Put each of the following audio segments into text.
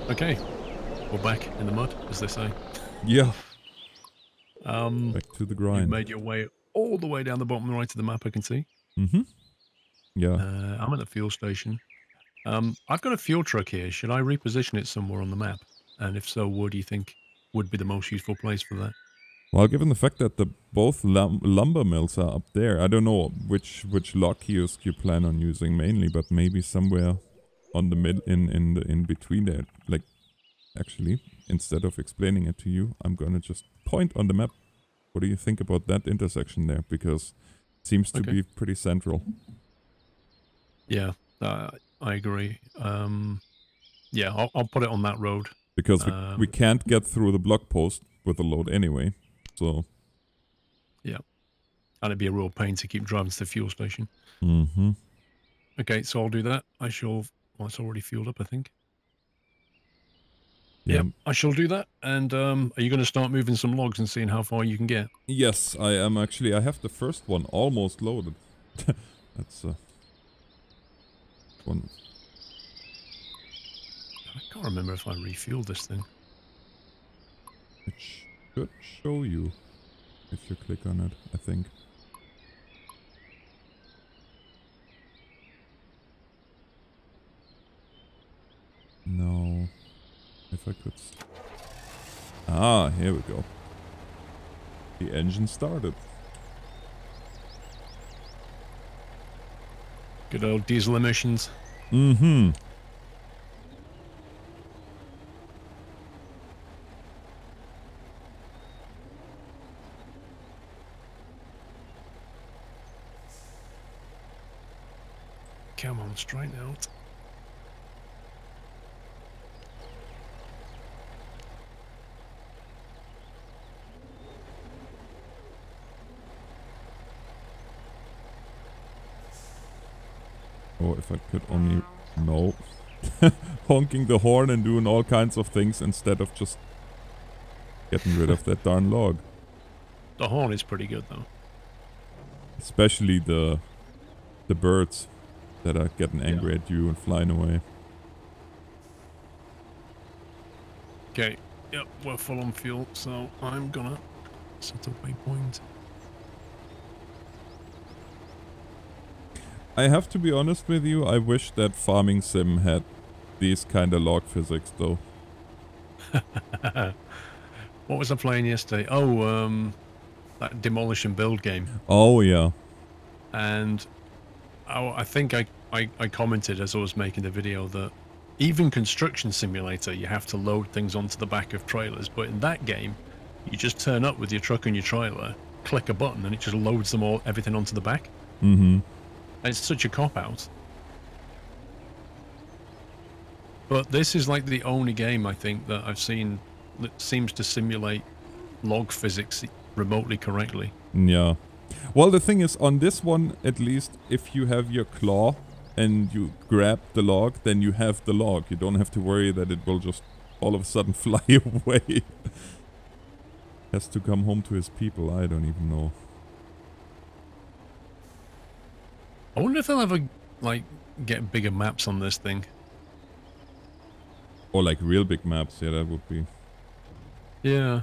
Okay, we're back in the mud, as they say. Yeah. Back to the You've grind. made your way all the way down the bottom right of the map, I can see. Mm-hmm. Yeah. I'm at the fuel station. I've got a fuel truck here. Should I reposition it somewhere on the map? And if so, where do you think would be the most useful place for that? Well, given the fact that the both lumber mills are up there, I don't know which log kiosk you plan on using mainly, but maybe somewhere on the mid in between there. Like, actually, instead of explaining it to you, I'm gonna just point on the map. What do you think about that intersection there? Because it seems to be pretty central. Yeah, I agree. Yeah, I'll put it on that road. Because we can't get through the block post with the load anyway. So yeah, and it'd be a real pain to keep driving to the fuel station. Mm-hmm. Okay, so I'll do that. I shall. Well, it's already fueled up, I think. Yeah, Yep, I shall do that. And are you going to start moving some logs and seeing how far you can get? Yes, I am actually. I have the first one almost loaded. That's one. I can't remember if I refueled this thing. It should show you if you click on it, I think. No. If I could... Ah, here we go. The engine started. Good old diesel emissions. Mm-hmm. Come on, straighten out. Oh, if I could only... No. Honking the horn and doing all kinds of things instead of just getting rid of that darn log. The horn is pretty good, though. Especially the birds that are getting angry at you and flying away. Okay, yep, we're full on fuel, so I'm gonna set a waypoint. I have to be honest with you, I wish that Farming Sim had these kind of log physics though. What was I playing yesterday? Oh, that Demolish and Build game. Oh, yeah. And I think I commented as I was making the video that even Construction Simulator, you have to load things onto the back of trailers. But in that game, you just turn up with your truck and your trailer, click a button, and it just loads them all, everything onto the back. Mm-hmm. It's such a cop-out. But this is like the only game, I think, that I've seen that seems to simulate log physics remotely correctly. Yeah. Well, the thing is, on this one, at least, if you have your claw and you grab the log, then you have the log. You don't have to worry that it will just all of a sudden fly away. Has to come home to his people, I don't even know. I wonder if they'll ever, like, get bigger maps on this thing. Or like real big maps, yeah, that would be. Yeah.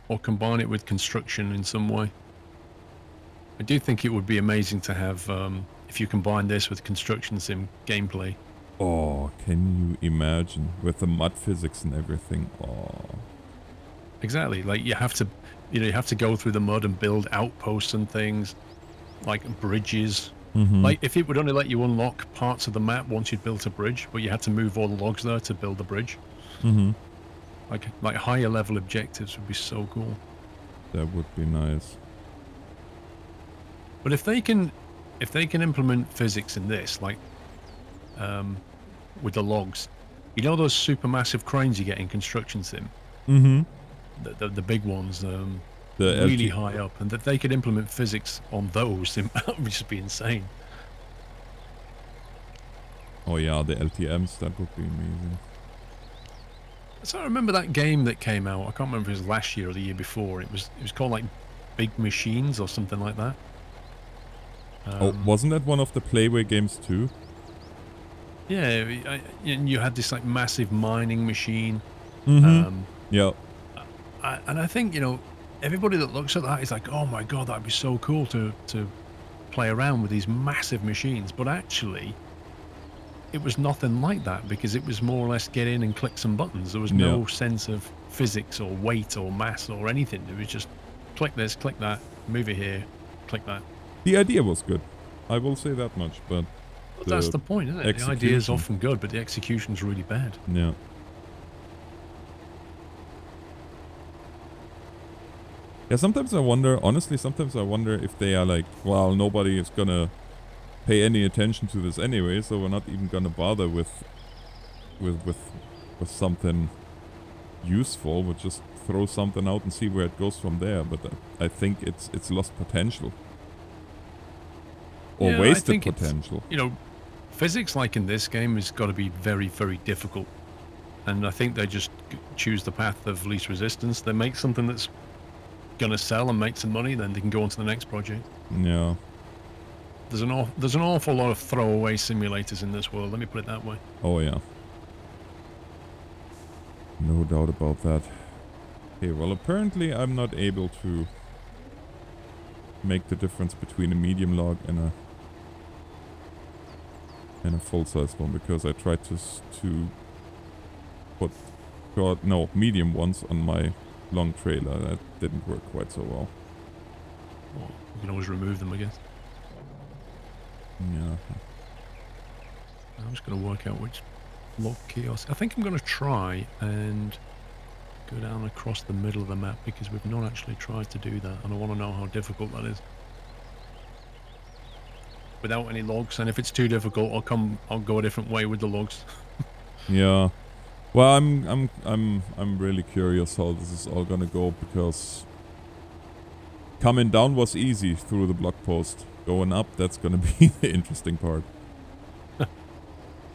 Or combine it with construction in some way. I do think it would be amazing to have, if you combine this with construction sim gameplay. Oh, can you imagine? With the mud physics and everything. Oh. Exactly. Like, you have to, you have to go through the mud and build outposts and things. Like bridges. Mm-hmm. Like, if it would only let you unlock parts of the map once you'd built a bridge, but you had to move all the logs there to build the bridge. Mm-hmm. Like higher level objectives would be so cool. That would be nice. But if they can implement physics in this, like, with the logs, you know those supermassive cranes you get in construction sim? Mm-hmm. The big ones, the really high up, and that they could implement physics on those, that would just be insane. Oh yeah, the LTMs, that would be amazing. So I remember that game that came out, I can't remember if it was last year or the year before, it was called like Big Machines or something like that. Oh, wasn't that one of the Playway games too? Yeah, and you had this like massive mining machine. Mm-hmm. Um, Yeah. and I think, you know, everybody that looks at that is like, oh my God, that'd be so cool to play around with these massive machines. But actually, it was nothing like that because it was more or less get in and click some buttons. There was Yeah. no sense of physics or weight or mass or anything. It was just click this, click that, move it here, click that. The idea was good. I will say that much, but But that's the the point, isn't it? The idea is execution. often good, but the execution's really bad. Yeah. Yeah, sometimes I wonder, honestly, sometimes I wonder if they are like, well, nobody is gonna pay any attention to this anyway, so we're not even gonna bother with something useful. We'll just throw something out and see where it goes from there. But I think it's lost potential. Or Yeah, I wasted think potential. it's, you know, physics like in this game has got to be very, very difficult. And I think they just choose the path of least resistance. They make something that's going to sell and make some money, then they can go on to the next project. Yeah. There's an awful lot of throwaway simulators in this world, let me put it that way. Oh yeah. No doubt about that. Okay, well apparently I'm not able to make the difference between a medium log and a full-size one, because I tried to put medium ones on my long trailer. That didn't work quite so well. Well, you can always remove them, I guess. Yeah. I'm just going to work out which log kiosk. I think I'm going to try and go down across the middle of the map because we've not actually tried to do that, and I want to know how difficult that is. Without any logs, and if it's too difficult, I'll go a different way with the logs. Yeah. Well, I'm really curious how this is all gonna go, because coming down was easy through the blog post. Going up, that's gonna be the interesting part.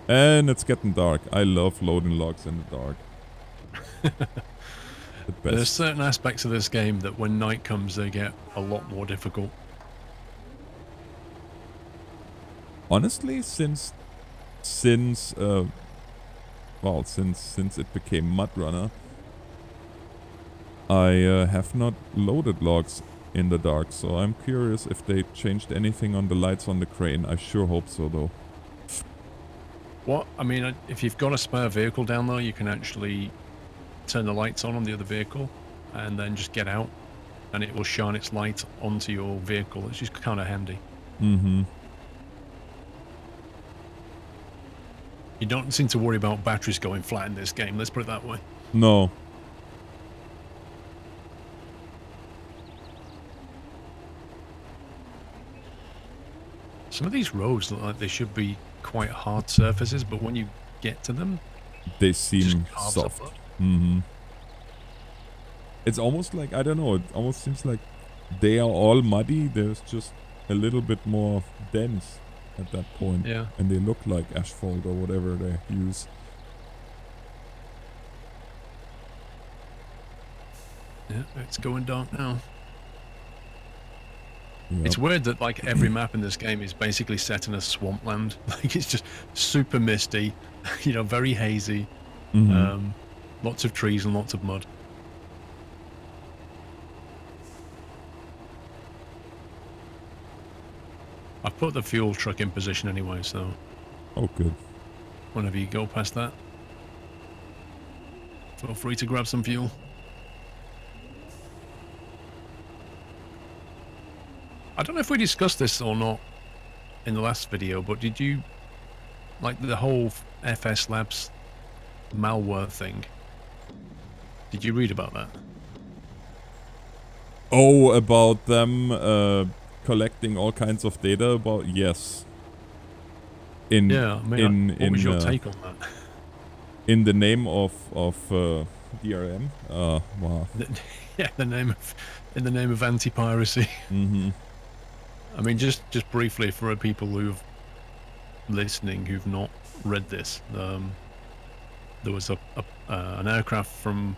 And it's getting dark. I love loading logs in the dark. The best. There's certain aspects of this game that when night comes, they get a lot more difficult. Honestly, since it became Mudrunner, I have not loaded logs in the dark, so I'm curious if they changed anything on the lights on the crane. I sure hope so, though. What? I mean, if you've got a spare vehicle down there, you can actually turn the lights on the other vehicle and then just get out, and it will shine its light onto your vehicle. It's just kind of handy. Mm-hmm. You don't seem to worry about batteries going flat in this game, let's put it that way. No. Some of these roads look like they should be quite hard surfaces, but when you get to them, They seem soft. Mm-hmm. It's almost like, I don't know, it almost seems like they are all muddy. There's just a little bit more dense at that point. Yeah. And they look like asphalt or whatever they use. Yeah, it's going dark now. Yep. It's weird that like every map in this game is basically set in a swampland. Like it's just super misty, you know, very hazy. Mm-hmm. Lots of trees and lots of mud. I've put the fuel truck in position anyway, so Oh, good. whenever you go past that, feel free to grab some fuel. I don't know if we discussed this or not in the last video, but did you, like the whole FS Labs malware thing, did you read about that? Oh, about them collecting all kinds of data about, yes. Yeah, I mean, what was your take on that? In the name of DRM? Wow. Yeah, in the name of anti-piracy. Mm-hmm. I mean, just briefly for people who've listening who've not read this, there was an aircraft from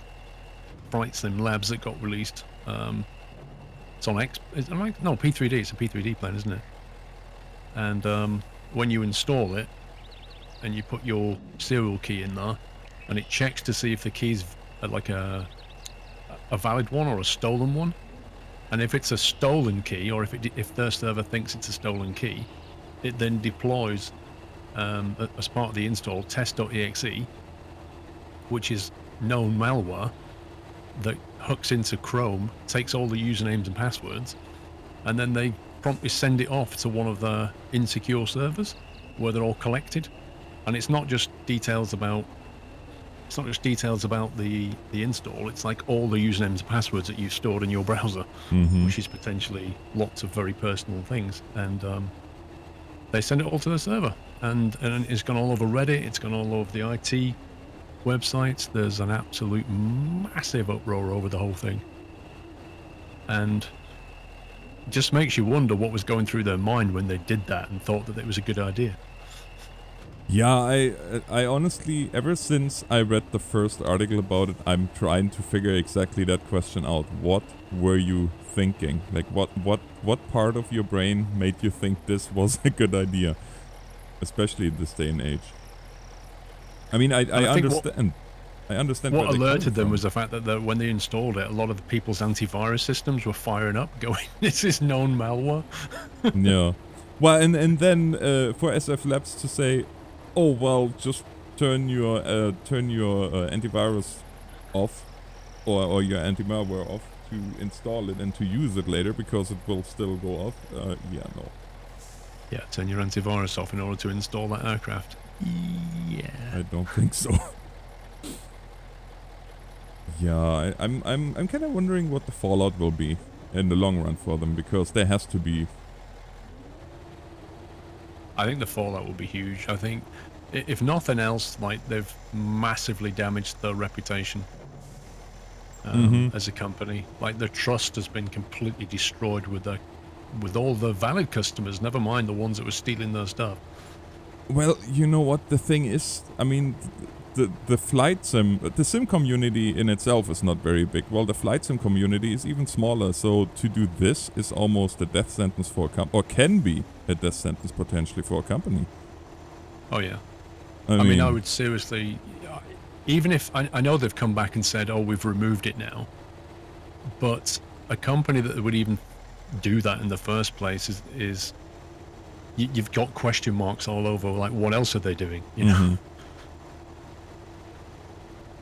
Flight Sim Labs that got released. It's on P3D. It's a P3D plane, isn't it? And when you install it, and you put your serial key in there, and it checks to see if the key's like a valid one or a stolen one. And if it's a stolen key, or if their server thinks it's a stolen key, it then deploys as part of the install test.exe, which is known malware that hooks into Chrome, takes all the usernames and passwords, and then they promptly send it off to one of their insecure servers where they're all collected. And it's not just details about the install, it's like all the usernames and passwords that you've stored in your browser, which is potentially lots of very personal things. And they send it all to the server, and it's gone all over Reddit, it's gone all over the IT websites. There's an absolute massive uproar over the whole thing, and it just makes you wonder what was going through their mind when they did that and thought that it was a good idea. Yeah, I honestly, ever since I read the first article about it, I'm trying to figure exactly that question out. What were you thinking? Like, what part of your brain made you think this was a good idea? Especially in this day and age. I mean, I understand. I understand. What alerted them was the fact that when they installed it, a lot of the people's antivirus systems were firing up, going, "This is known malware." Yeah. Well, and then for SF Labs to say, "Oh well, just turn your antivirus off, or your anti-malware off to install it and to use it later because it will still go off." Yeah, no. Yeah, turn your antivirus off in order to install that aircraft. Yeah. I don't think so. Yeah, I'm kind of wondering what the fallout will be in the long run for them, because there has to be. I think the fallout will be huge. I think, if nothing else, like, they've massively damaged their reputation as a company. Like, their trust has been completely destroyed with all the valid customers, never mind the ones that were stealing their stuff. Well, you know what the thing is? I mean, the flight sim, the sim community in itself is not very big. Well, the flight sim community is even smaller, so to do this is almost a death sentence for a company, or can be a death sentence potentially for a company. Oh yeah. I mean, I would seriously, even if, I know they've come back and said, "Oh, we've removed it now," but a company that would even do that in the first place is you've got question marks all over, like, what else are they doing, you know?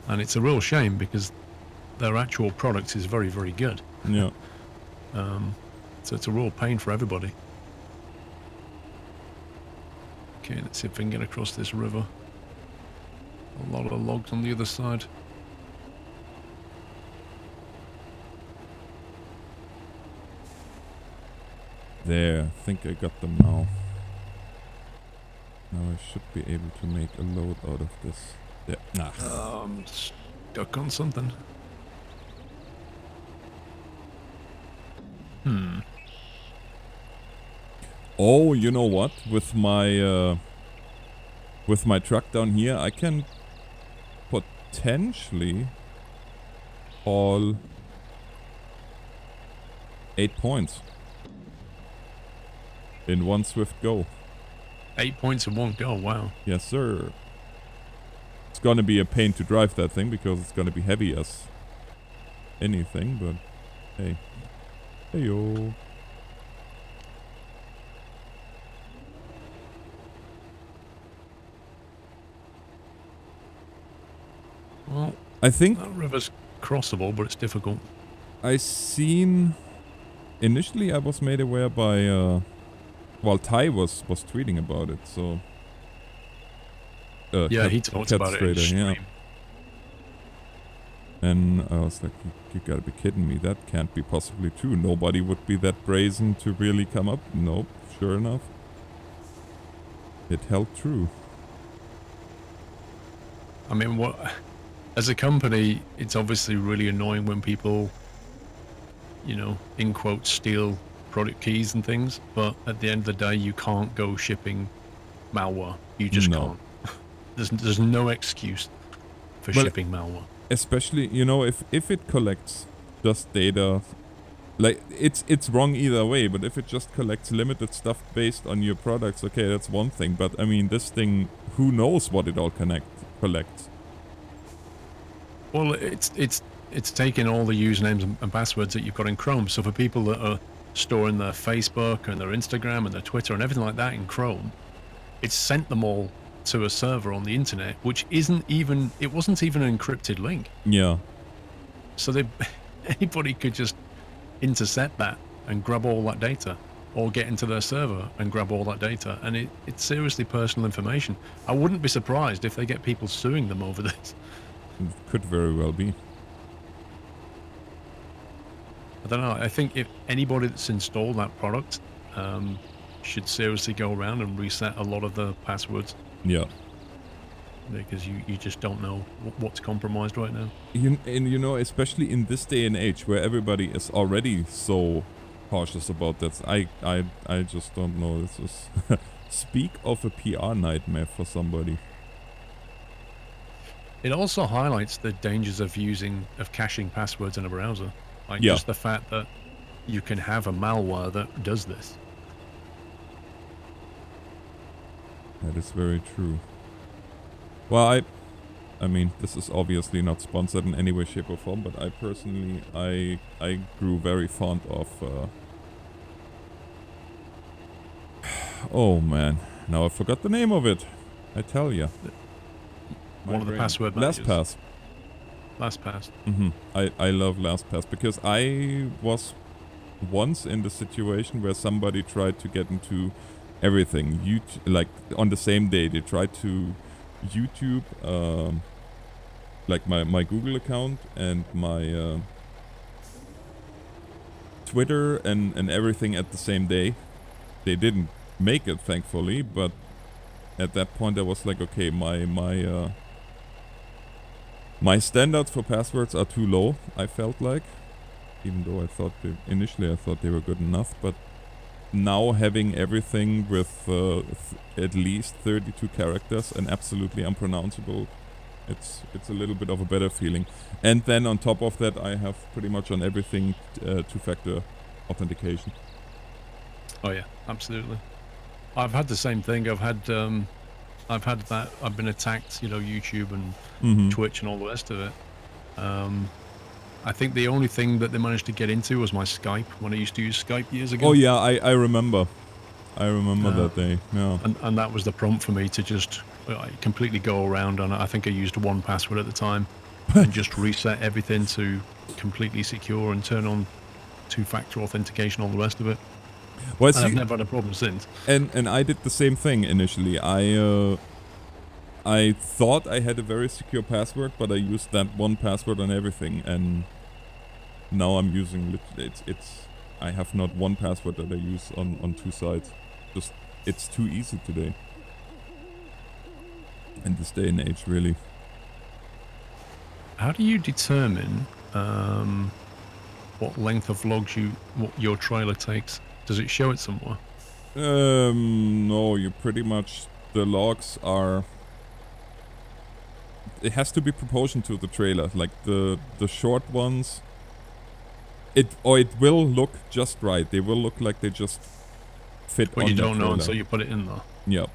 And it's a real shame, because their actual product is very, very good. Yeah. So it's a real pain for everybody. Okay, let's see if we can get across this river. A lot of logs on the other side. There, I think I got them now. Now I should be able to make a load out of this. There. Ah. I'm stuck on something. Oh, you know what? With my truck down here, I can potentially haul 8 points in one swift go. 8 points in one go, wow. Yes, sir. It's gonna be a pain to drive that thing because it's gonna be heavy as anything, but hey. Heyo. Well, I think that river's crossable, but it's difficult. I seen initially I was made aware by well, Ty was tweeting about it, so yeah, he talked about it. Yeah. And I was like, you gotta be kidding me, that can't be possibly true. Nobody would be that brazen to really come up. Nope, sure enough. It held true. I mean, as a company, it's obviously really annoying when people, you know, in quotes, steal product keys and things, but at the end of the day, you can't go shipping malware. You just can't. There's no excuse for shipping malware. Especially, you know, if it collects just data Like, it's wrong either way, but if it just collects limited stuff based on your products, okay, that's one thing. But I mean, this thing, who knows what it all collects? Well, it's taking all the usernames and passwords that you've got in Chrome. So for people that are storing their Facebook and their Instagram and their Twitter and everything like that in Chrome, it's sent them all to a server on the internet, which wasn't even an encrypted link. Yeah. So anybody could just intercept that and grab all that data, or get into their server and grab all that data, and it's seriously personal information. I wouldn't be surprised if they get people suing them over this. It could very well be. I don't know. I think if anybody that's installed that product should seriously go around and reset a lot of the passwords. Yeah. Because you just don't know what's compromised right now. You know, especially in this day and age where everybody is already so cautious about that, I just don't know. This is speak of a PR nightmare for somebody. It also highlights the dangers of caching passwords in a browser. Like just the fact that you can have a malware that does this. That is very true. Well, I mean, this is obviously not sponsored in any way, shape, or form, but I personally, I grew very fond of. Oh man, now I forgot the name of it. I tell ya. One of the password managers. LastPass. LastPass. I love LastPass because I was once in the situation where somebody tried to get into everything. Like on the same day, they tried to YouTube, like my Google account and my Twitter and everything at the same day. They didn't make it, thankfully, but at that point I was like, okay, my standards for passwords are too low, I felt like, even though initially I thought they were good enough, but now having everything with at least 32 characters and absolutely unpronounceable, it's a little bit of a better feeling. And then on top of that, I have pretty much on everything two-factor authentication. Oh yeah, absolutely. I've had the same thing. I've had that. I've been attacked, YouTube and Twitch and all the rest of it. I think the only thing that they managed to get into was my Skype when I used to use Skype years ago. Oh yeah, I remember. I remember that day. Yeah. And that was the prompt for me to just completely go around, and I think I used one password at the time and just reset everything to completely secure and turn on two-factor authentication, all the rest of it. Well, I've never had a problem since. And I did the same thing initially. I thought I had a very secure password, but I used that one password on everything, and now I'm using I have not one password that I use on two sides. Just it's too easy today. In this day and age, really. How do you determine what length of logs your trailer takes? Does it show it somewhere? No, you pretty much, the logs are, it has to be proportional to the trailer. Like the short ones, it will look just right. They will look like they just fit on the trailer. But you don't know until you put it in there. Yeah.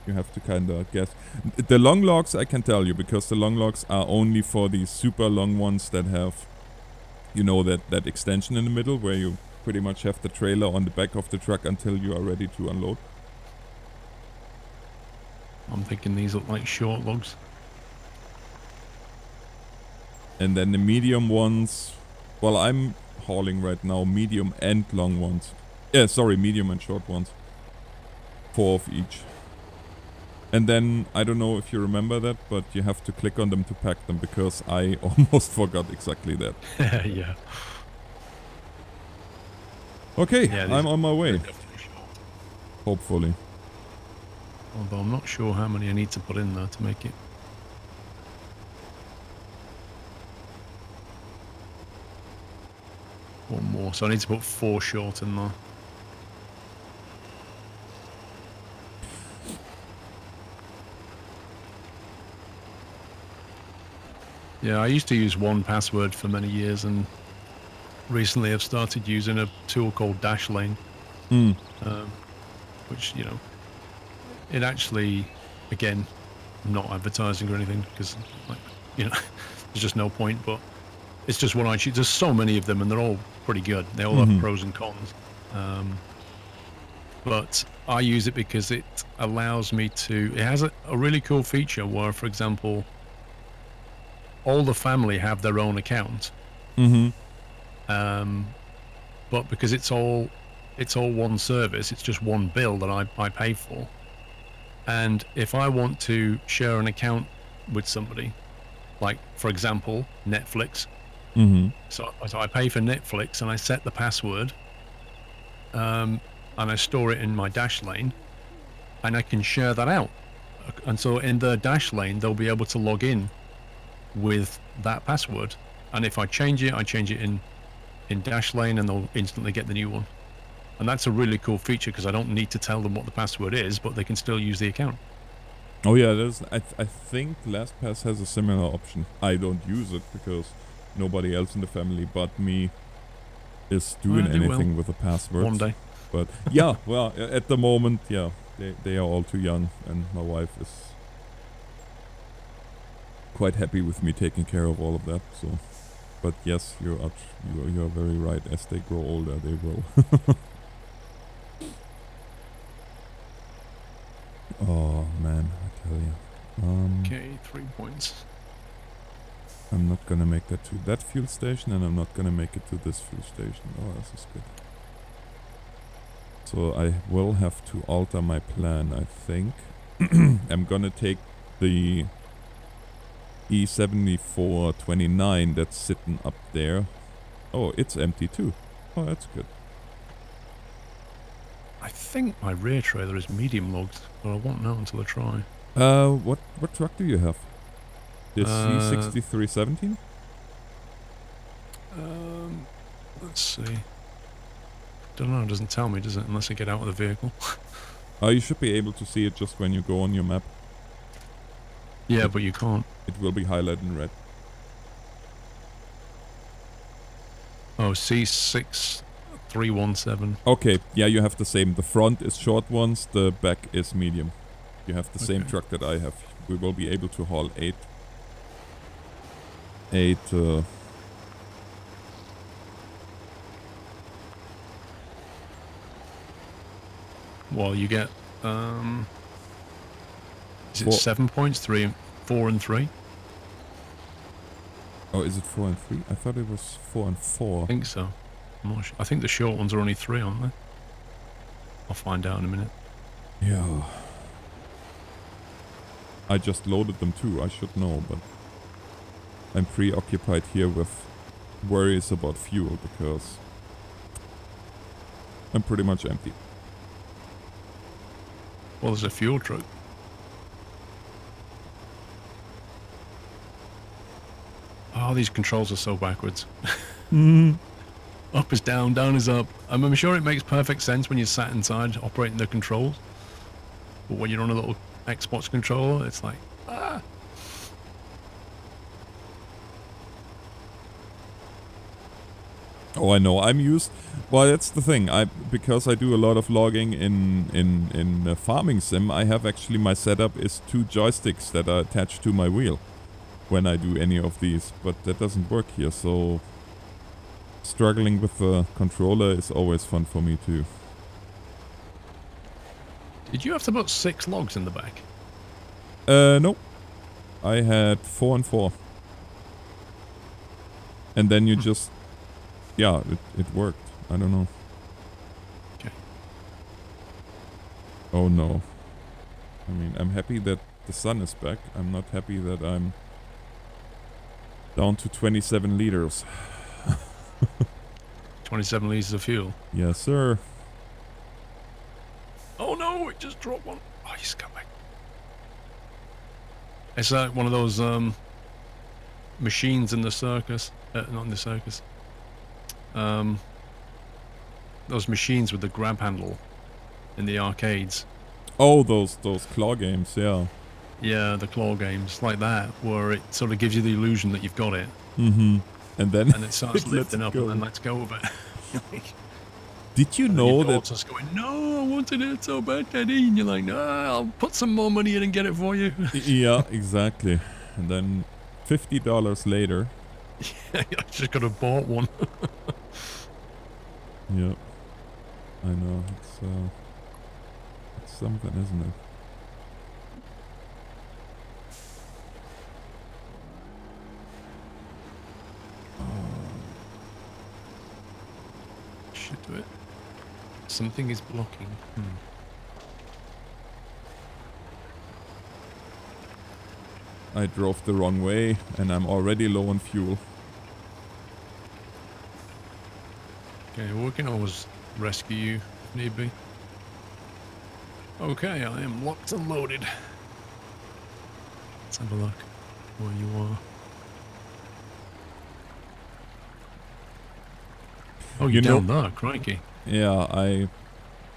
You have to kind of guess. The long logs I can tell you, because the long logs are only for the super long ones that have, that extension in the middle where you pretty much have the trailer on the back of the truck until you are ready to unload. I'm thinking these look like short logs. And then the medium ones, well, I'm hauling right now medium and long ones. Yeah, sorry, medium and short ones. 4 of each. And then, I don't know if you remember that, but you have to click on them to pack them, because I almost forgot exactly that. Yeah. Okay, yeah, I'm on my way. Hopefully. Although I'm not sure how many I need to put in there to make it. One more, so I need to put 4 short in there. Yeah, I used to use one password for many years, and recently have started using a tool called Dashlane, Mm. which, you know, it actually, again, not advertising or anything, because, like, you know, there's just no point, but it's just one I choose. There's so many of them, and they're all pretty good. They all have pros and cons. But I use it because it allows me to... It has a really cool feature where, for example, all the family have their own account. But because it's all one service, it's just one bill that I pay for. And if I want to share an account with somebody, like, for example, Netflix, so I pay for Netflix and I set the password, and I store it in my Dashlane, and I can share that out. And so in the Dashlane, they'll be able to log in with that password. And if I change it in Dashlane, and they'll instantly get the new one. And that's a really cool feature because I don't need to tell them what the password is, but they can still use the account. Oh yeah, there's. I think LastPass has a similar option. I don't use it because nobody else in the family but me is doing anything with the passwords. One day. But yeah, well, at the moment, yeah, they are all too young, and my wife is quite happy with me taking care of all of that. So, but yes, you are very right. As they grow older, they will. Oh man, I tell you. Okay, 3 points. I'm not gonna make that to that fuel station, and I'm not gonna make it to this fuel station. Oh, this is good. So I will have to alter my plan, I think. I'm gonna take the E7429 that's sitting up there. Oh, it's empty too. Oh, that's good. I think my rear trailer is medium logged, but I won't know until I try. What truck do you have? The C6317? Let's see. Don't know, it doesn't tell me, does it? Unless I get out of the vehicle. Oh, you should be able to see it just when you go on your map. Yeah, but you can't. It will be highlighted in red. Oh, C6317. Okay, yeah, you have the same. The front is short ones, the back is medium. You have the same truck that I have. We will be able to haul eight. Well, you get, is it 7 points? 4 and 3? Oh, is it 4 and 3? I thought it was 4 and 4. I think so. I'm not sure. I think the short ones are only 3, aren't they? I'll find out in a minute. Yeah. I just loaded them too, I should know, but I'm preoccupied here with worries about fuel because I'm pretty much empty. Well, there's a fuel truck. Oh, these controls are so backwards. Up is down, down is up. I'm sure it makes perfect sense when you're sat inside operating the controls. But when you're on a little Xbox controller, it's like, ah. Oh, I know. I'm used. Well, that's the thing. Because I do a lot of logging in farming sim. I have actually my setup is 2 joysticks that are attached to my wheel when I do any of these. But that doesn't work here. So struggling with the controller is always fun for me too. Did you have to put 6 logs in the back? No. I had 4 and 4. And then you just... Yeah, it worked. I don't know. Okay. Oh no. I mean, I'm happy that the sun is back. I'm not happy that I'm down to 27 liters. 27 liters of fuel. Yes, sir. Oh no, it just dropped one. Oh, you scumbag. It's like one of those machines in the circus. Not in the circus. Those machines with the grab handle in the arcades. Oh, those claw games, yeah. Yeah, the claw games like that, where it sort of gives you the illusion that you've got it. Mm-hmm. And then it starts it lets lifting it up, go. and then let's go with it. Did you And know your that? daughter's going, no, I wanted it so bad, Daddy. And you're like, no, I'll put some more money in and get it for you. Yeah, exactly. And then $50 later. I just could have bought one. Yeah, I know. It's something, isn't it? Should do it. Something is blocking. I drove the wrong way and I'm already low on fuel. Okay, we can always rescue you if need be. Okay, I am locked and loaded. Let's have a look where you are. Oh, you're down there, crikey. Yeah,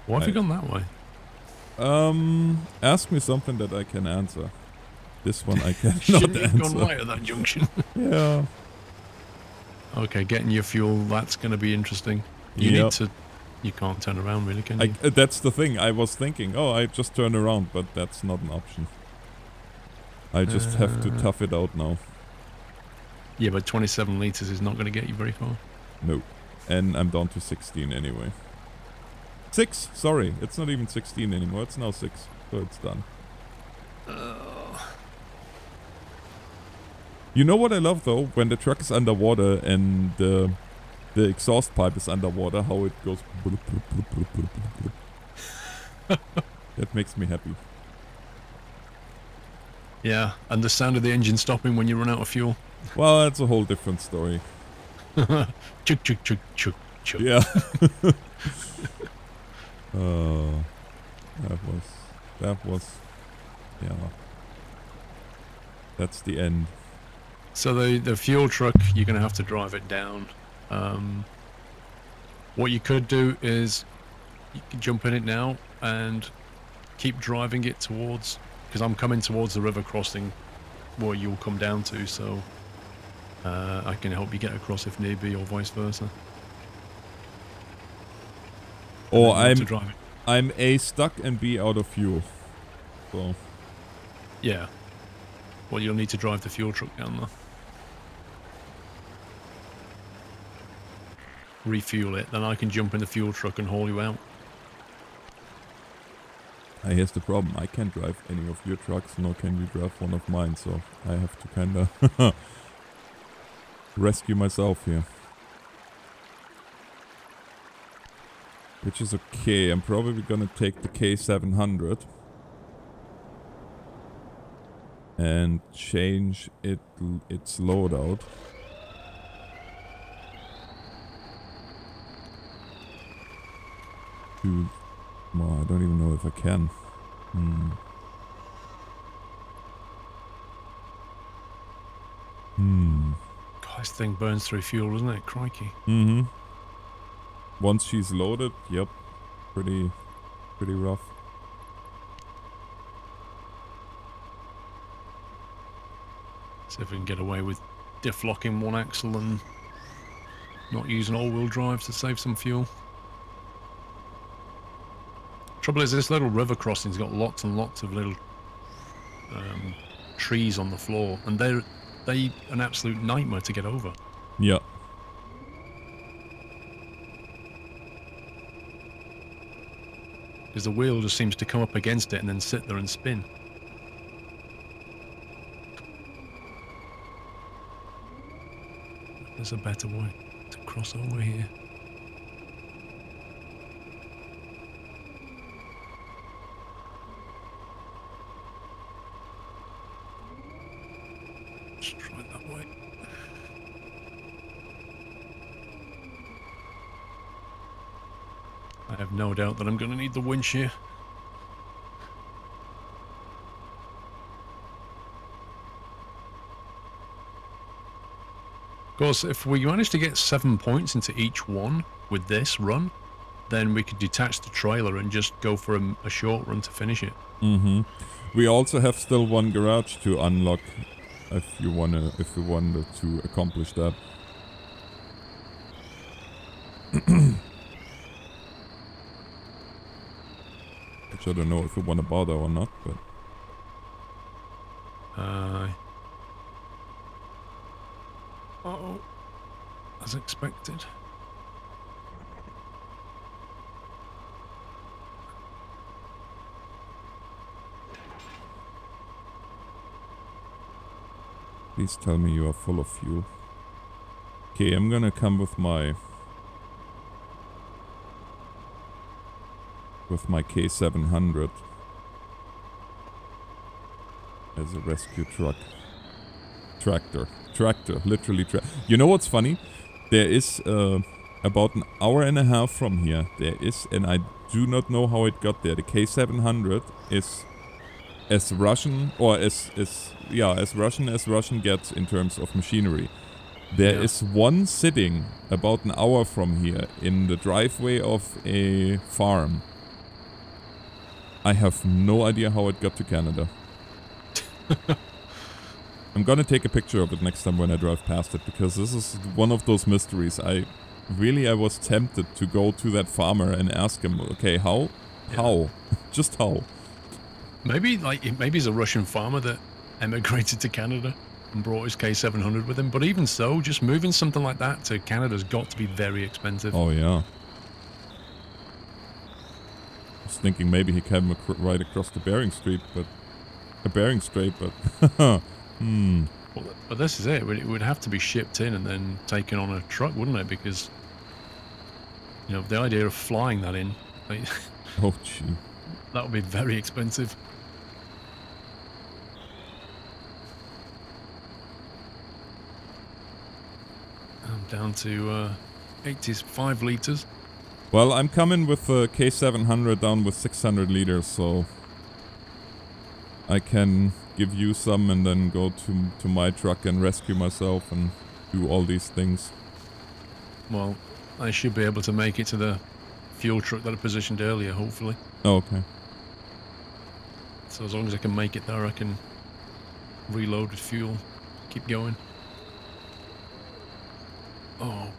Why have you gone that way? Ask me something that I can answer. This one I cannot Shouldn't you have answer. gone right at that junction? Yeah. Okay, getting your fuel, that's going to be interesting. You need to... You can't turn around really, can you? That's the thing. I was thinking, oh, I just turn around, but that's not an option. I just have to tough it out now. Yeah, but 27 litres is not going to get you very far. No. And I'm down to 16 anyway. 6! Sorry, it's not even 16 anymore. It's now 6. So it's done. You know what I love though? When the truck is underwater and the exhaust pipe is underwater, how it goes. That makes me happy. Yeah, and the sound of the engine stopping when you run out of fuel. Well, that's a whole different story. Chuk, chuk, chuk, chuk, chuk. Yeah. That was, yeah. That's the end. So the fuel truck, you're going to have to drive it down. What you could do is you can jump in it now and keep driving it towards, because I'm coming towards the river crossing where you'll come down to, so I can help you get across if need be, or vice versa. Or I'm A, stuck, and B, out of fuel. So. Yeah. Well, you'll need to drive the fuel truck down there. Refuel it, then I can jump in the fuel truck and haul you out. Here's the problem. I can't drive any of your trucks, nor can you drive one of mine, so I have to kinda rescue myself here. Which is okay. I'm probably gonna take the K700 and change its loadout. To, well, I don't even know if I can. God, this thing burns through fuel, doesn't it? Crikey. Once she's loaded, yep. Pretty rough. See if we can get away with diff locking one axle and not using all-wheel drive to save some fuel. Trouble is, this little river crossing's got lots and lots of little trees on the floor, and they're an absolute nightmare to get over. Yeah. Because the wheel just seems to come up against it and then sit there and spin. There's a better way to cross over here. Let's try it that way. I have no doubt that I'm going to need the winch here. Of course, if we manage to get 7 points into each one with this run, then we could detach the trailer and just go for a short run to finish it. We also have still one garage to unlock if you wanted to accomplish that. Which I don't know if we want to bother or not, but... Uh-oh. As expected. Please tell me you are full of fuel. Okay, I'm gonna come with my K700 as a rescue truck. Tractor, literally You know what's funny? There is about an hour and a half from here. There is, and I do not know how it got there. The K700 is as Russian, or as Russian as Russian gets in terms of machinery. There is one sitting about an hour from here in the driveway of a farm. I have no idea how it got to Canada. I'm gonna take a picture of it next time when I drive past it, because this is one of those mysteries. I was tempted to go to that farmer and ask him, okay, how? How? Just how? Maybe he's a Russian farmer that emigrated to Canada and brought his K700 with him. But even so, just moving something like that to Canada's got to be very expensive. Oh yeah. I was thinking maybe he came right across the Bering Strait, but Well, but this is it. It would have to be shipped in and then taken on a truck, wouldn't it? Because the idea of flying that in, oh gee, that would be very expensive. I'm down to 85 liters. Well, I'm coming with the K700 down with 600 liters, so I can give you some and then go to my truck and rescue myself and do all these things. Well, I should be able to make it to the fuel truck that I positioned earlier, hopefully. Oh, okay. So as long as I can make it there, I can reload with fuel, keep going. Oh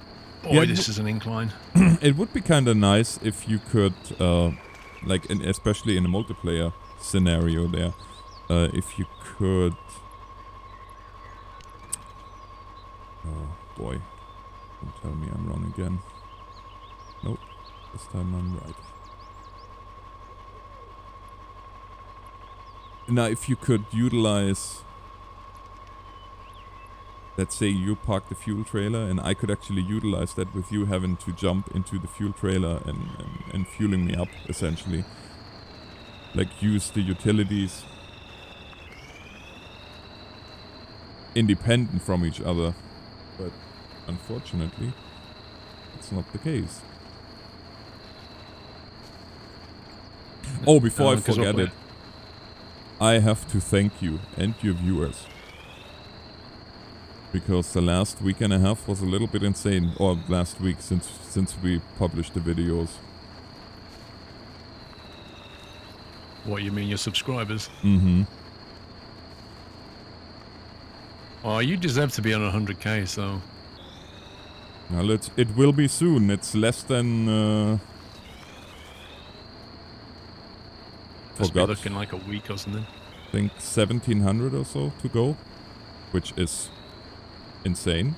boy, this is an incline. It would be kind of nice if you could, especially in a multiplayer scenario there, if you could... Oh boy, don't tell me I'm wrong again. Nope, this time I'm right. Now, if you could utilize... Let's say you park the fuel trailer and I could actually utilize that with you having to jump into the fuel trailer and fueling me up, essentially. Like, use the utilities independent from each other. But unfortunately, it's not the case. Oh, before I forget it, I have to thank you and your viewers. Because the last week and a half was a little bit insane. Or last week, since we published the videos. What, you mean your subscribers? Mm-hmm. Oh, you deserve to be on 100k, so... Well, it will be soon. It's less than... Must be looking like a week or something. I think 1700 or so to go. Which is... insane.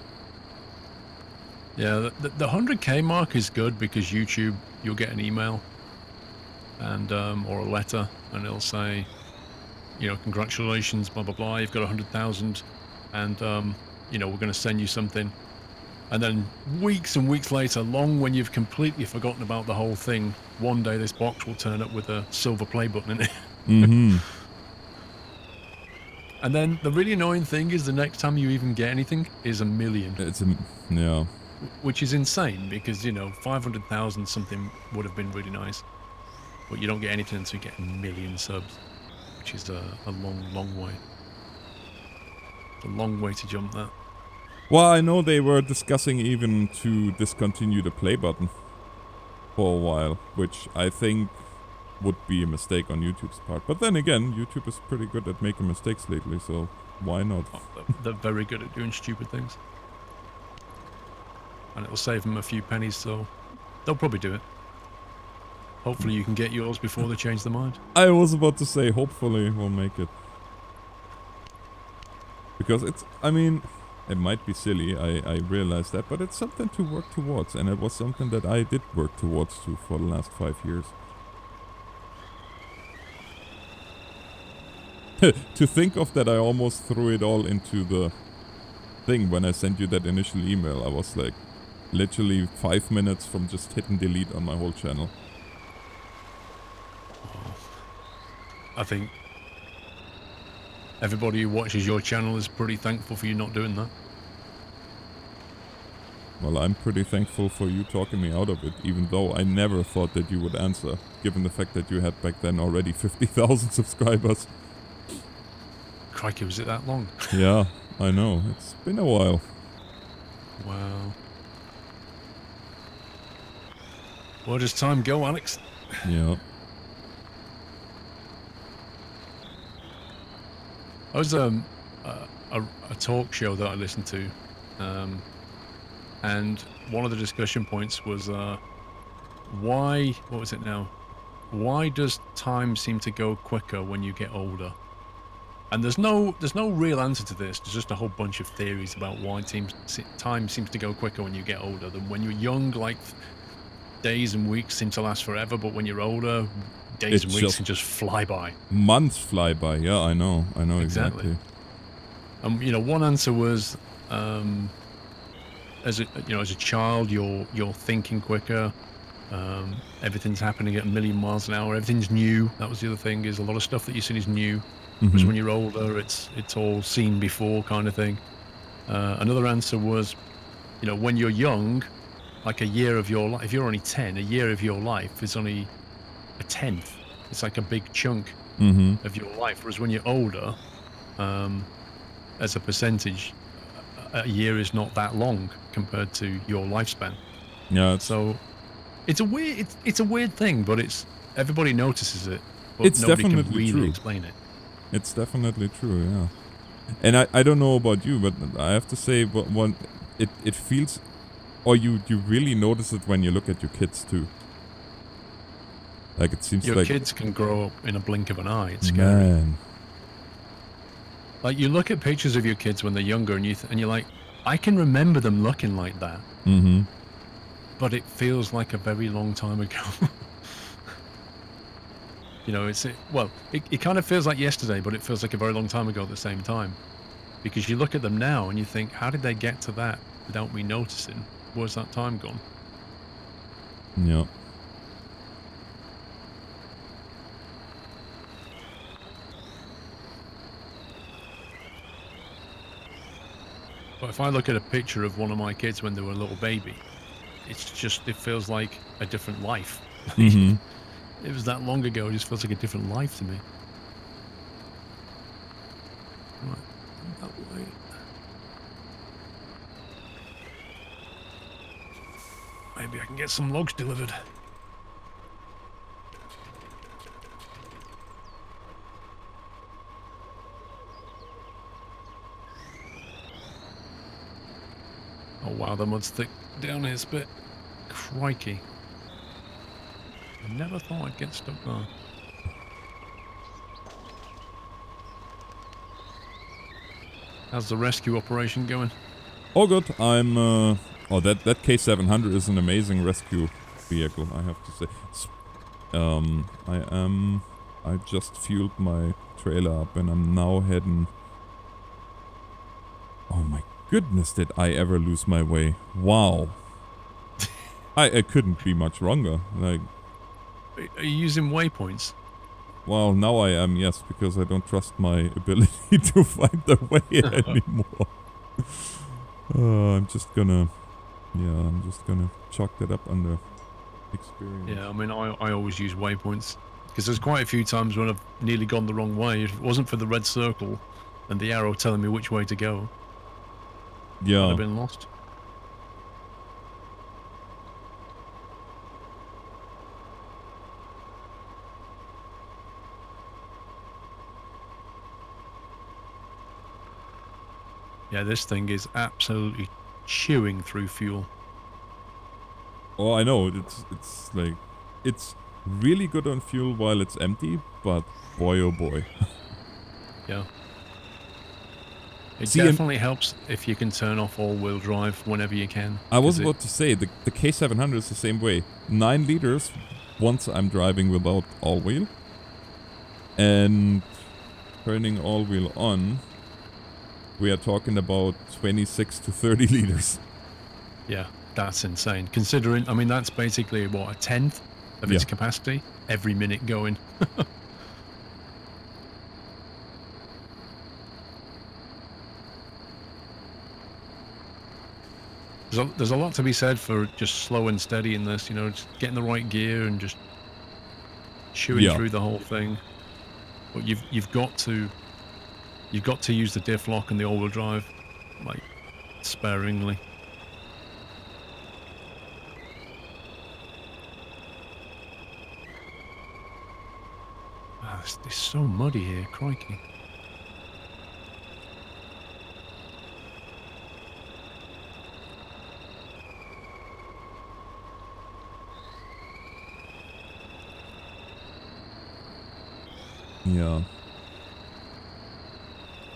Yeah, the 100k mark is good because YouTube, you'll get an email and or a letter and it'll say, congratulations, blah blah blah, you've got 100,000 and we're going to send you something. And then weeks and weeks later, long when you've completely forgotten about the whole thing, one day this box will turn up with a silver play button in it. Mm-hmm. And then the really annoying thing is the next time you even get anything is 1 million. Yeah. Which is insane because, 500,000 something would have been really nice. But you don't get anything until you get 1 million subs, which is a long, long way. It's a long way to jump that. Well, I know they were discussing even to discontinue the play button for a while, which I think would be a mistake on YouTube's part. But then again, YouTube is pretty good at making mistakes lately, so why not? Oh, they're very good at doing stupid things. And it'll save them a few pennies, so They'll probably do it. Hopefully you can get yours before they change their mind. I was about to say, hopefully we'll make it. Because it's, I mean, it might be silly, I realize that, but it's something to work towards. And it was something that I did work towards too for the last 5 years. To think of that, I almost threw it all into the thing when I sent you that initial email. I was like, literally 5 minutes from just hitting delete on my whole channel. I think everybody who watches your channel is pretty thankful for you not doing that. Well, I'm pretty thankful for you talking me out of it, even though I never thought that you would answer, given the fact that you had back then already 50,000 subscribers. Crikey, was it that long? Yeah, I know. It's been a while. Wow. Where does time go, Alex? Yeah. I was a talk show that I listened to, and one of the discussion points was why, what was it now? Why does time seem to go quicker when you get older? And there's no real answer to this. There's just a whole bunch of theories about why time seems to go quicker when you get older than when you're young. Like days and weeks seem to last forever, but when you're older, days and weeks can just fly by. Months fly by. Yeah, I know exactly. You know, one answer was, as a child, you're thinking quicker. Everything's happening at 1,000,000 miles an hour. Everything's new. That was the other thing. Is a lot of stuff that you've seen is new. Whereas when you're older, it's all seen before kind of thing. Another answer was, you know, when you're young, like a year of your life, if you're only 10, a year of your life is only a tenth. It's like a big chunk of your life. Whereas when you're older, as a percentage, a year is not that long compared to your lifespan. Yeah. So it's a weird thing, but everybody notices it, but it's nobody definitely can really true. explain it. It's definitely true, yeah. And I don't know about you, but I have to say, it feels, or you really notice it when you look at your kids too. Like it seems your like kids can grow up in a blink of an eye. It's scary. Man. Like you look at pictures of your kids when they're younger, and you're like, I can remember them looking like that. But it feels like a very long time ago. You know, it kind of feels like yesterday, but it feels like a very long time ago at the same time. Because you look at them now and you think, how did they get to that without me noticing? Where's that time gone? Yeah. But if I look at a picture of one of my kids when they were a little baby, it feels like a different life. It was that long ago, it just feels like a different life to me. Right, that way. Maybe I can get some logs delivered. Oh wow, the mud's thick down here, Spit. Crikey. I never thought I'd get stuck there. How's the rescue operation going? Oh good, I'm that K700 is an amazing rescue vehicle, I have to say. I just fueled my trailer up and I'm now heading. Oh my goodness, did I ever lose my way. Wow. I couldn't be much wronger. Like, are you using waypoints? Well, now I am, yes, because I don't trust my ability to find the way anymore. I'm just gonna chalk that up under experience. Yeah, I mean, I always use waypoints. Because there's quite a few times when I've nearly gone the wrong way. If it wasn't for the red circle and the arrow telling me which way to go, yeah, I'd have been lost. Yeah, this thing is absolutely chewing through fuel. Oh, I know. It's like it's really good on fuel while it's empty, but boy oh boy. Yeah. It See, and definitely helps if you can turn off all-wheel drive whenever you can. I was 'Cause about to say the K700 is the same way. 9 liters once I'm driving without all-wheel, and turning all-wheel on, we are talking about 26 to 30 liters. yeah, that's insane. Considering, I mean, that's basically, what, a tenth of Yeah. its capacity every minute going. There's a lot to be said for just slow and steady in this, you know, just getting the right gear and just chewing Yeah. through the whole thing. But you've got to use the diff lock and the all-wheel drive like sparingly. Ah, it's so muddy here, crikey. Yeah.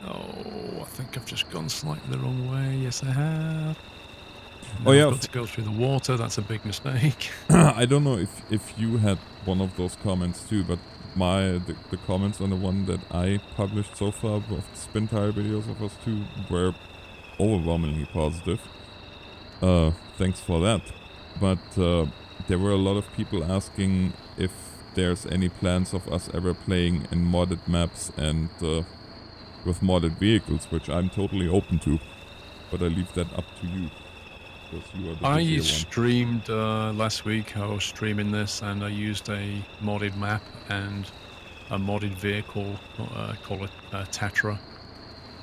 Oh, I think I've just gone slightly the wrong way. Yes, I have. Oh Now yeah. I've got to go through the water. That's a big mistake. I don't know if you had one of those comments too, but the comments on the one that I published so far of the Spintire videos of us two were overwhelmingly positive. Thanks for that. But there were a lot of people asking if there's any plans of us ever playing in modded maps and with modded vehicles, which I'm totally open to. But I leave that up to you. Because you are the I busier one. streamed last week. I was streaming this, and I used a modded map and a modded vehicle called a Tatra,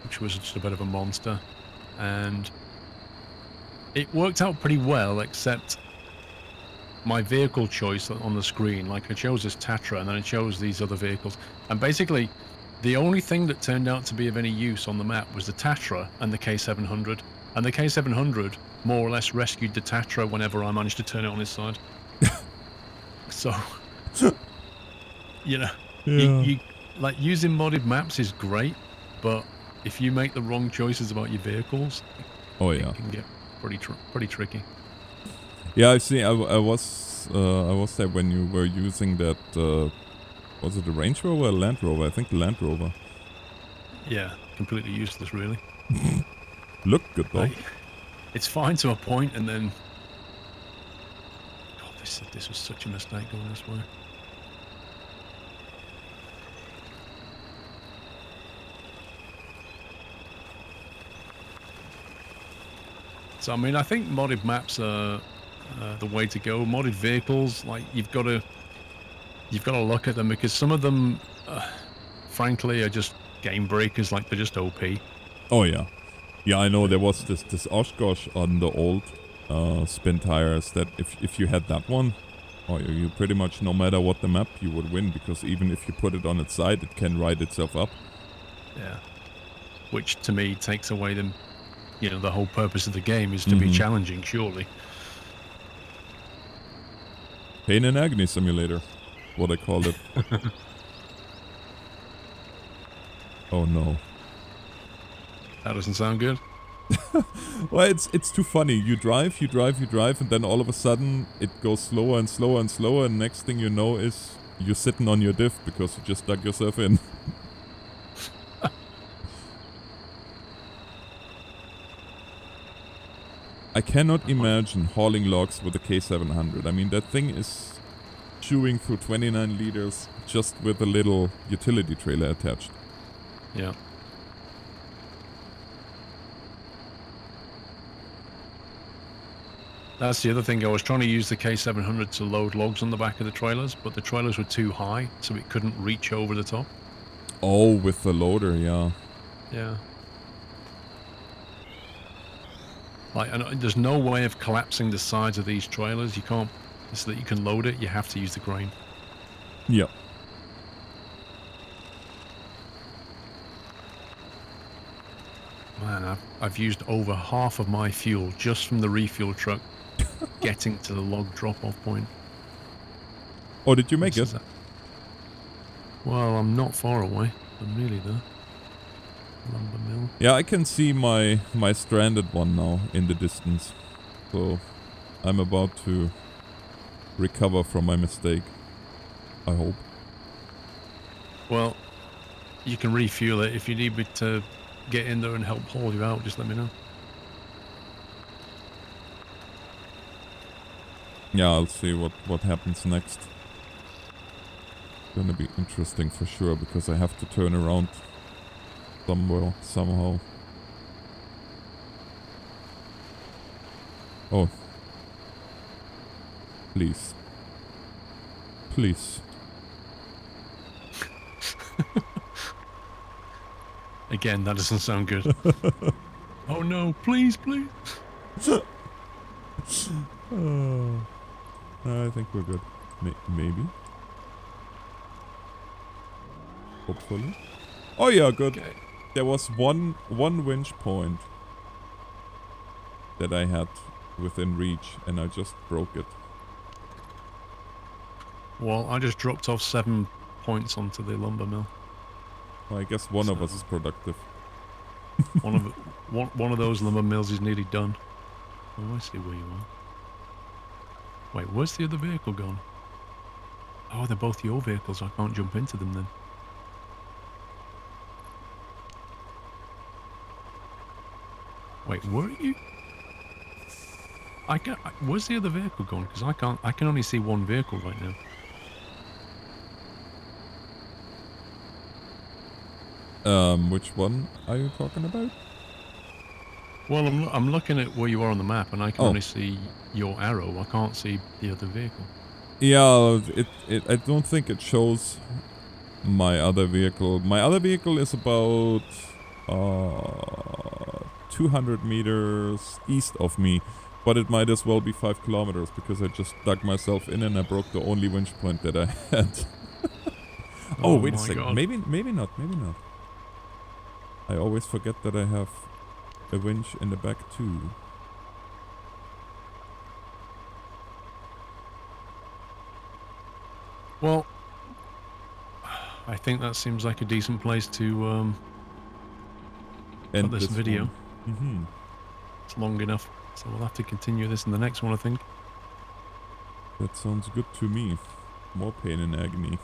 which was just a bit of a monster, and it worked out pretty well, except my vehicle choice on the screen. Like, I chose this Tatra, and then I chose these other vehicles, and basically the only thing that turned out to be of any use on the map was the Tatra and the K700, and the K700 more or less rescued the Tatra whenever I managed to turn it on his side. So, you know, Yeah. you like, using modded maps is great, but if you make the wrong choices about your vehicles, Oh yeah. it can get pretty tricky. Yeah, I see. I was there when you were using that. Was it a Range Rover or a Land Rover? I think the Land Rover. Yeah, completely useless, really. Look good though. It's fine to a point, and then, God, this was such a mistake going this way. So I mean, I think modded maps are the way to go. Modded vehicles, like, you've got to look at them, because some of them, frankly, are just game breakers. Like, they're just OP. Oh yeah. Yeah, I know there was this Oshkosh on the old Spintires that if you had that one, oh, you pretty much, no matter what the map, you would win, because even if you put it on its side, it can ride itself up. Yeah. Which to me takes away the whole purpose of the game is to be challenging, surely. Pain and agony simulator, what I called it. Oh no. That doesn't sound good. Well, it's too funny. You drive, and then all of a sudden it goes slower and slower and slower, and next thing you know is you're sitting on your diff because you just dug yourself in. I cannot imagine hauling logs with a K700. I mean, that thing is chewing through 29 liters just with a little utility trailer attached. Yeah. That's the other thing. I was trying to use the K700 to load logs on the back of the trailers, but the trailers were too high, so it couldn't reach over the top. Oh, with the loader, yeah. Yeah. Like, and there's no way of collapsing the sides of these trailers. You can't, so that you can load it, you have to use the crane. Yep. Man, I've used over half of my fuel just from the refuel truck getting to the log drop-off point. Oh, did you make it? Well, I'm not far away. I'm nearly there. Lumber mill. Yeah, I can see my stranded one now in the distance. So I'm about to recover from my mistake. I hope. Well, you can refuel it. If you need me to get in there and help haul you out, just let me know. Yeah, I'll see what happens next. Gonna be interesting for sure, because I have to turn around somewhere, somehow. Oh. Please. Please. Again, that doesn't sound good. Oh no, please, please. I think we're good. Maybe. Hopefully. Oh yeah, good. Okay. There was one winch point that I had within reach, and I just broke it. Well, I just dropped off 7 points onto the lumber mill. Well, I guess one of us is productive. One of those lumber mills is nearly done. Oh, I see where you are. Wait, where's the other vehicle gone? Oh, they're both your vehicles. I can't jump into them then. Wait, where are you? Where's the other vehicle gone? Because I can only see one vehicle right now. Which one are you talking about? Well, I'm looking at where you are on the map, and I can only see your arrow. I can't see the other vehicle. Yeah, I don't think it shows my other vehicle. My other vehicle is about 200 meters east of me, but it might as well be 5 kilometers, because I just dug myself in and I broke the only winch point that I had. Oh, wait a second. God. Maybe not. I always forget that I have a winch in the back too. Well, I think that seems like a decent place to end this video. It's long enough, so we'll have to continue this in the next one, I think. That sounds good to me. More pain and agony.